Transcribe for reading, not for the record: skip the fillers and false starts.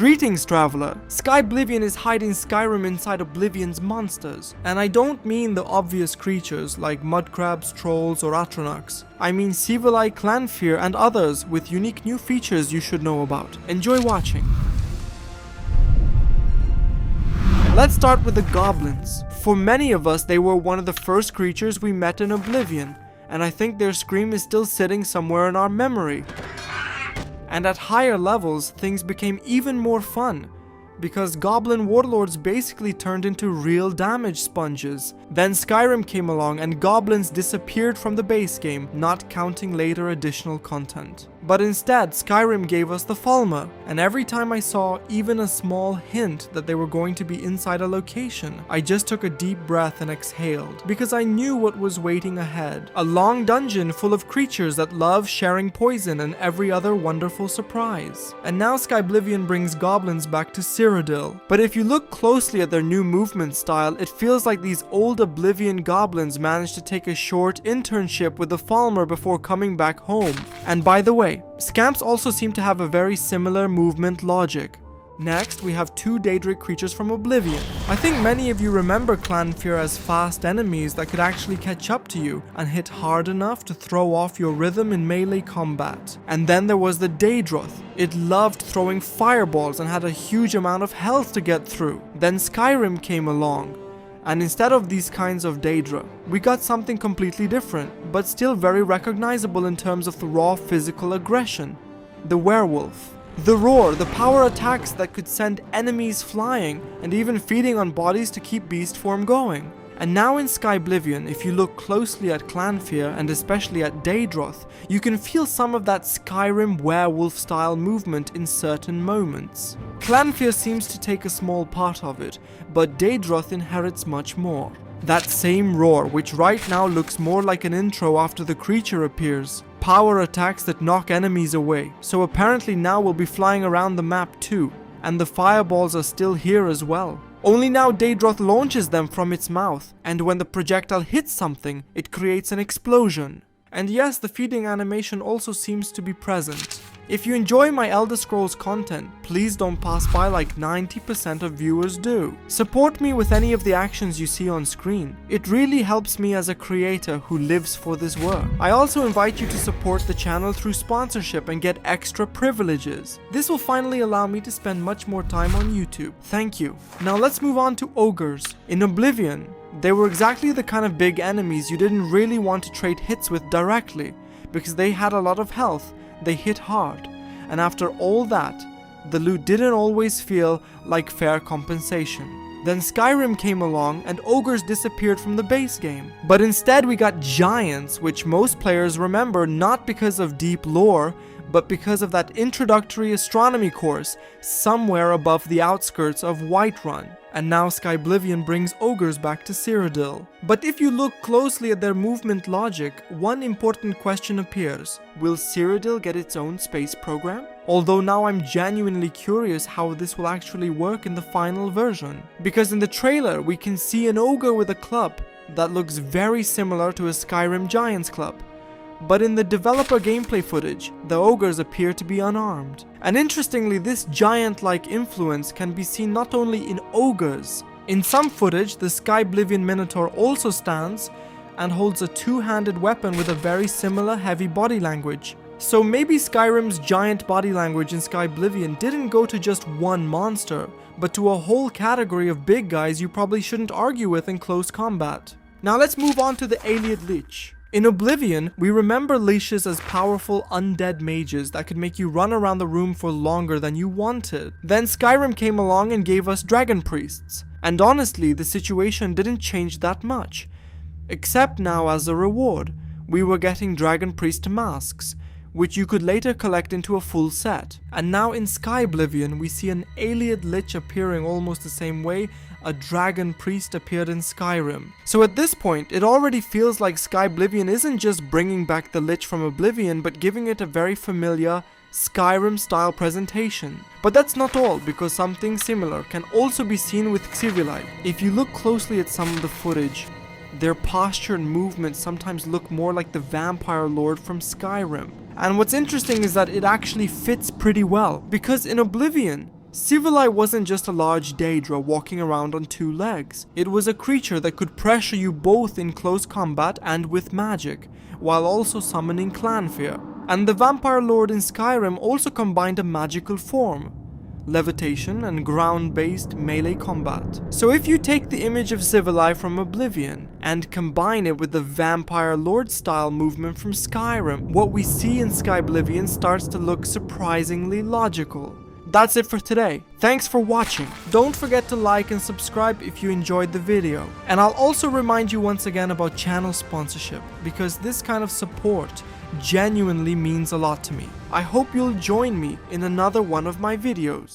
Greetings, traveler! Skyblivion is hiding Skyrim inside Oblivion's monsters. And I don't mean the obvious creatures like mudcrabs, trolls, or atronachs. I mean Cyrodiil, Clanfear, and others with unique new features you should know about. Enjoy watching. Let's start with the goblins. For many of us, they were one of the first creatures we met in Oblivion, and I think their scream is still sitting somewhere in our memory. And at higher levels, things became even more fun, because goblin warlords basically turned into real damage sponges. Then Skyrim came along and goblins disappeared from the base game, not counting later additional content. But instead, Skyrim gave us the Falmer, and every time I saw even a small hint that they were going to be inside a location, I just took a deep breath and exhaled, because I knew what was waiting ahead. A long dungeon full of creatures that love sharing poison and every other wonderful surprise. And now Skyblivion brings goblins back to Cyrodiil. But if you look closely at their new movement style, it feels like these old Oblivion goblins managed to take a short internship with the Falmer before coming back home. And by the way, scamps also seem to have a very similar movement logic. Next, we have two Daedric creatures from Oblivion. I think many of you remember Clanfear as fast enemies that could actually catch up to you and hit hard enough to throw off your rhythm in melee combat. And then there was the Daedroth. It loved throwing fireballs and had a huge amount of health to get through. Then Skyrim came along, and instead of these kinds of Daedra, we got something completely different, but still very recognizable in terms of the raw physical aggression. The werewolf. The roar, the power attacks that could send enemies flying, and even feeding on bodies to keep beast form going. And now in Skyblivion, if you look closely at Clanfear and especially at Daedroth, you can feel some of that Skyrim werewolf style movement in certain moments. Clanfear seems to take a small part of it, but Daedroth inherits much more. That same roar, which right now looks more like an intro after the creature appears. Power attacks that knock enemies away, so apparently now we'll be flying around the map too. And the fireballs are still here as well. Only now Daedroth launches them from its mouth, and when the projectile hits something, it creates an explosion. And yes, the feeding animation also seems to be present. If you enjoy my Elder Scrolls content, please don't pass by like 90% of viewers do. Support me with any of the actions you see on screen. It really helps me as a creator who lives for this work. I also invite you to support the channel through sponsorship and get extra privileges. This will finally allow me to spend much more time on YouTube. Thank you. Now let's move on to ogres. In Oblivion, they were exactly the kind of big enemies you didn't really want to trade hits with directly, because they had a lot of health. They hit hard, and after all that, the loot didn't always feel like fair compensation. Then Skyrim came along and ogres disappeared from the base game. But instead we got giants, which most players remember not because of deep lore, but because of that introductory astronomy course somewhere above the outskirts of Whiterun. And now Skyblivion brings ogres back to Cyrodiil. But if you look closely at their movement logic, one important question appears. Will Cyrodiil get its own space program? Although now I'm genuinely curious how this will actually work in the final version. Because in the trailer we can see an ogre with a club that looks very similar to a Skyrim Giants club. But in the developer gameplay footage, the ogres appear to be unarmed. And interestingly, this giant-like influence can be seen not only in ogres. In some footage, the Skyblivion Minotaur also stands and holds a two-handed weapon with a very similar heavy body language. So maybe Skyrim's giant body language in Skyblivion didn't go to just one monster, but to a whole category of big guys you probably shouldn't argue with in close combat. Now let's move on to the Ayleid Lich. In Oblivion, we remember leashes as powerful undead mages that could make you run around the room for longer than you wanted. Then Skyrim came along and gave us dragon priests. And honestly, the situation didn't change that much. Except now as a reward, we were getting dragon priest masks, which you could later collect into a full set. And now in Skyblivion, we see an Ayleid Lich appearing almost the same way a dragon priest appeared in Skyrim. So at this point, it already feels like Skyblivion isn't just bringing back the Lich from Oblivion, but giving it a very familiar Skyrim-style presentation. But that's not all, because something similar can also be seen with Cyrodiil. If you look closely at some of the footage, their posture and movement sometimes look more like the vampire lord from Skyrim. And what's interesting is that it actually fits pretty well, because in Oblivion, Cyrodiil wasn't just a large Daedra walking around on 2 legs. It was a creature that could pressure you both in close combat and with magic, while also summoning clan fear. And the Vampire Lord in Skyrim also combined a magical form, levitation and ground-based melee combat. So if you take the image of Cyrodiil from Oblivion and combine it with the Vampire Lord style movement from Skyrim, what we see in Skyblivion starts to look surprisingly logical. That's it for today. Thanks for watching. Don't forget to like and subscribe if you enjoyed the video. And I'll also remind you once again about channel sponsorship, because this kind of support genuinely means a lot to me. I hope you'll join me in another one of my videos.